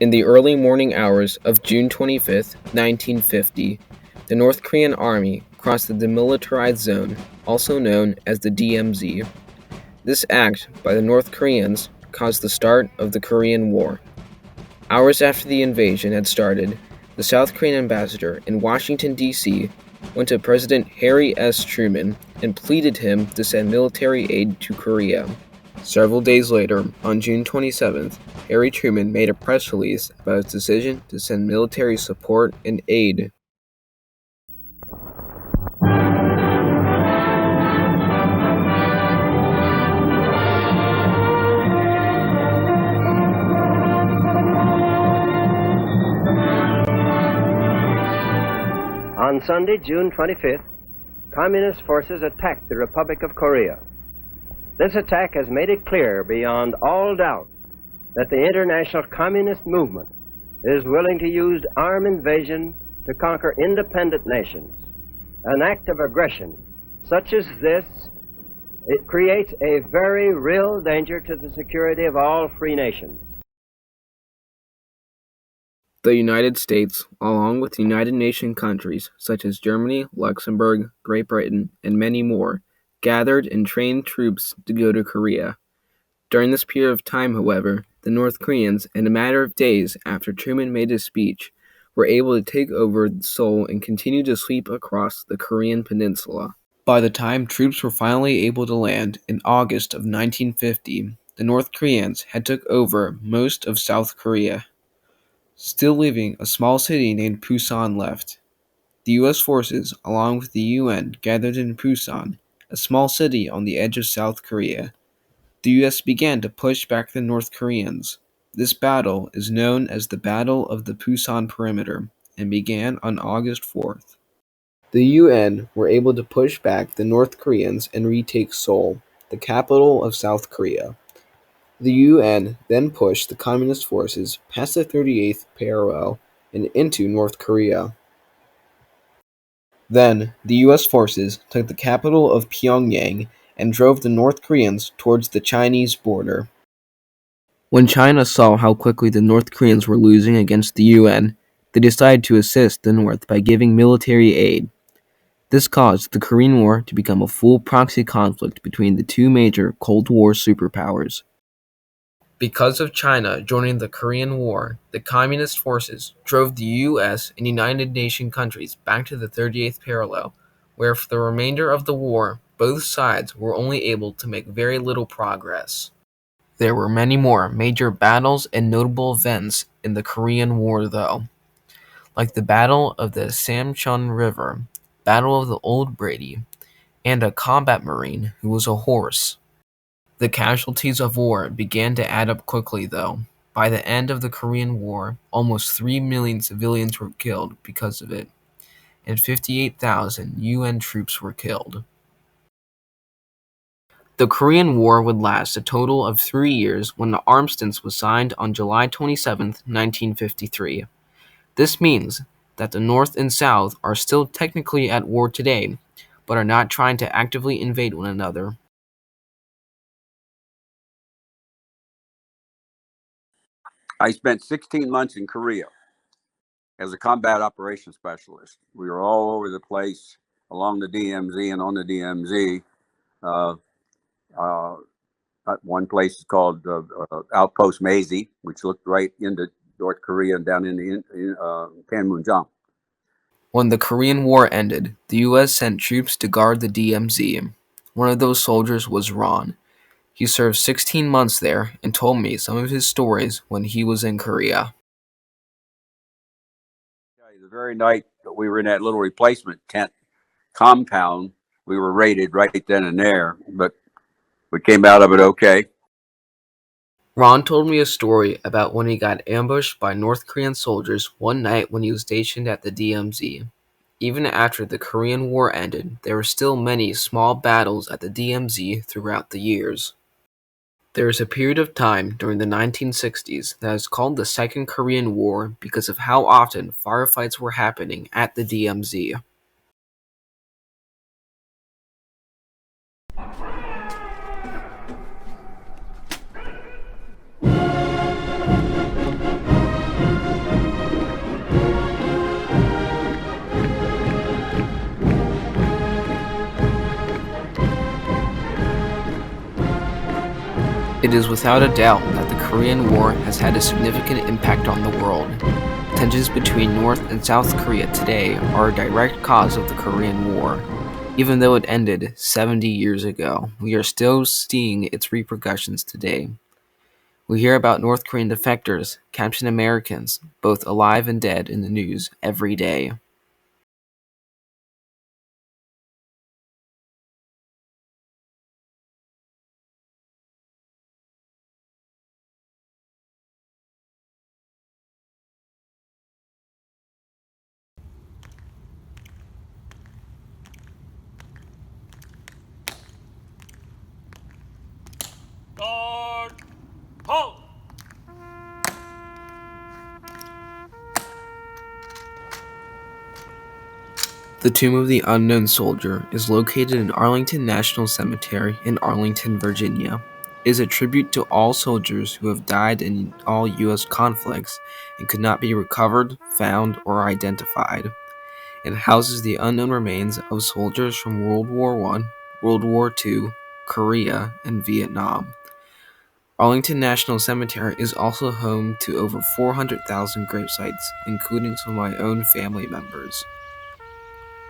In the early morning hours of June 25, 1950, the North Korean Army crossed the demilitarized zone, also known as the DMZ. This act by the North Koreans caused the start of the Korean War. Hours after the invasion had started, the South Korean ambassador in Washington, D.C., went to President Harry S. Truman and pleaded him to send military aid to Korea. Several days later, on June 27th, Harry Truman made a press release about his decision to send military support and aid. On Sunday, June 25th, Communist forces attacked the Republic of Korea. This attack has made it clear beyond all doubt that the international communist movement is willing to use armed invasion to conquer independent nations. An act of aggression such as this, it creates a very real danger to the security of all free nations. The United States, along with United Nations countries such as Germany, Luxembourg, Great Britain, and many more, gathered and trained troops to go to Korea. During this period of time, however, the North Koreans, in a matter of days after Truman made his speech, were able to take over Seoul and continue to sweep across the Korean peninsula. By the time troops were finally able to land in August of 1950, the North Koreans had took over most of South Korea, still leaving a small city named Pusan left. The U.S. forces, along with the UN, gathered in Pusan, a small city on the edge of South Korea. The U.S. began to push back the North Koreans. This battle is known as the Battle of the Pusan Perimeter and began on August 4th. The UN were able to push back the North Koreans and retake Seoul, the capital of South Korea. The UN then pushed the Communist forces past the 38th parallel and into North Korea. Then, the U.S. forces took the capital of Pyongyang and drove the North Koreans towards the Chinese border. When China saw how quickly the North Koreans were losing against the UN, they decided to assist the North by giving military aid. This caused the Korean War to become a full proxy conflict between the two major Cold War superpowers. Because of China joining the Korean War, the Communist forces drove the U.S. and United Nations countries back to the 38th parallel, where for the remainder of the war, both sides were only able to make very little progress. There were many more major battles and notable events in the Korean War, though, like the Battle of the Samcheon River, Battle of the Old Brady, and a combat marine who was a horse. The casualties of war began to add up quickly, though. By the end of the Korean War, almost 3 million civilians were killed because of it, and 58,000 UN troops were killed. The Korean War would last a total of 3 years when the armistice was signed on July 27, 1953. This means that the North and South are still technically at war today, but are not trying to actively invade one another. I spent 16 months in Korea as a combat operations specialist. We were all over the place along the DMZ and on the DMZ. One place is called Outpost Mazy, which looked right into North Korea and down in Panmunjom. When the Korean War ended, the U.S. sent troops to guard the DMZ. One of those soldiers was Ron. He served 16 months there and told me some of his stories when he was in Korea. The very night that we were in that little replacement tent compound, we were raided right then and there, but we came out of it okay. Ron told me a story about when he got ambushed by North Korean soldiers one night when he was stationed at the DMZ. Even after the Korean War ended, there were still many small battles at the DMZ throughout the years. There is a period of time during the 1960s that is called the Second Korean War because of how often firefights were happening at the DMZ. It is without a doubt that the Korean War has had a significant impact on the world. Tensions between North and South Korea today are a direct cause of the Korean War. Even though it ended 70 years ago, we are still seeing its repercussions today. We hear about North Korean defectors, captured Americans, both alive and dead, in the news every day. Guard! Halt! The Tomb of the Unknown Soldier is located in Arlington National Cemetery in Arlington, Virginia. It is a tribute to all soldiers who have died in all U.S. conflicts and could not be recovered, found, or identified. It houses the unknown remains of soldiers from World War I, World War II, Korea, and Vietnam. Arlington National Cemetery is also home to over 400,000 gravesites, including some of my own family members.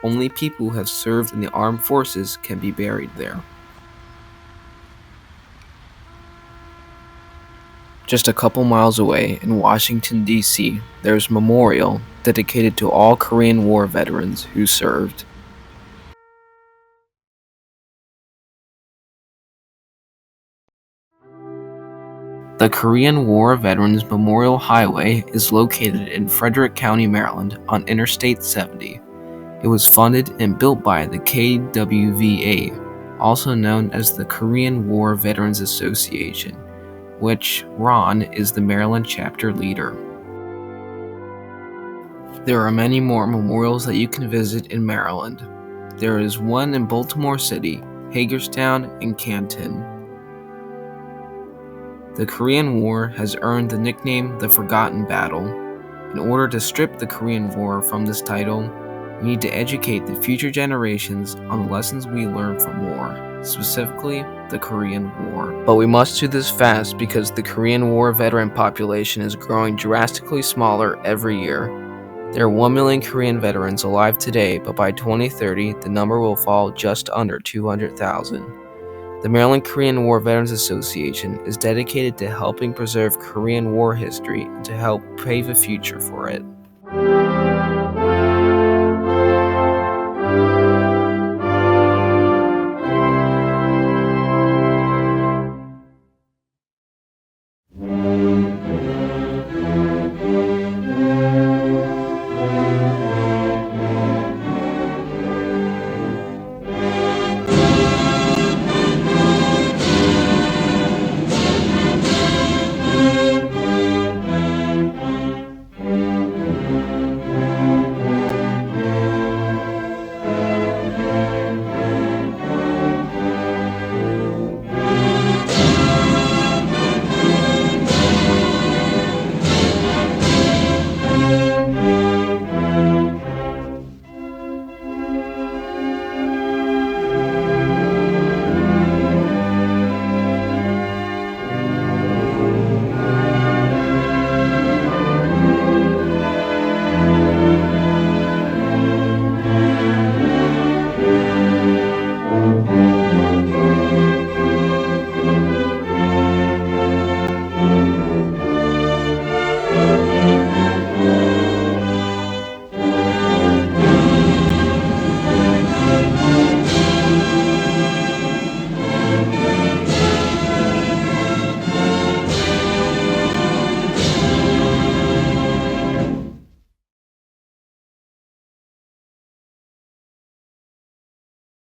Only people who have served in the armed forces can be buried there. Just a couple miles away in Washington, D.C., there's a memorial dedicated to all Korean War veterans who served. The Korean War Veterans Memorial Highway is located in Frederick County, Maryland on Interstate 70. It was funded and built by the KWVA, also known as the Korean War Veterans Association, which Ron is the Maryland chapter leader. There are many more memorials that you can visit in Maryland. There is one in Baltimore City, Hagerstown, and Canton. The Korean War has earned the nickname the Forgotten Battle. In order to strip the Korean War from this title, we need to educate the future generations on the lessons we learned from war, specifically the Korean War. But we must do this fast because the Korean War veteran population is growing drastically smaller every year. There are 1 million Korean veterans alive today, but by 2030, the number will fall just under 200,000. The Maryland Korean War Veterans Association is dedicated to helping preserve Korean War history and to help pave a future for it.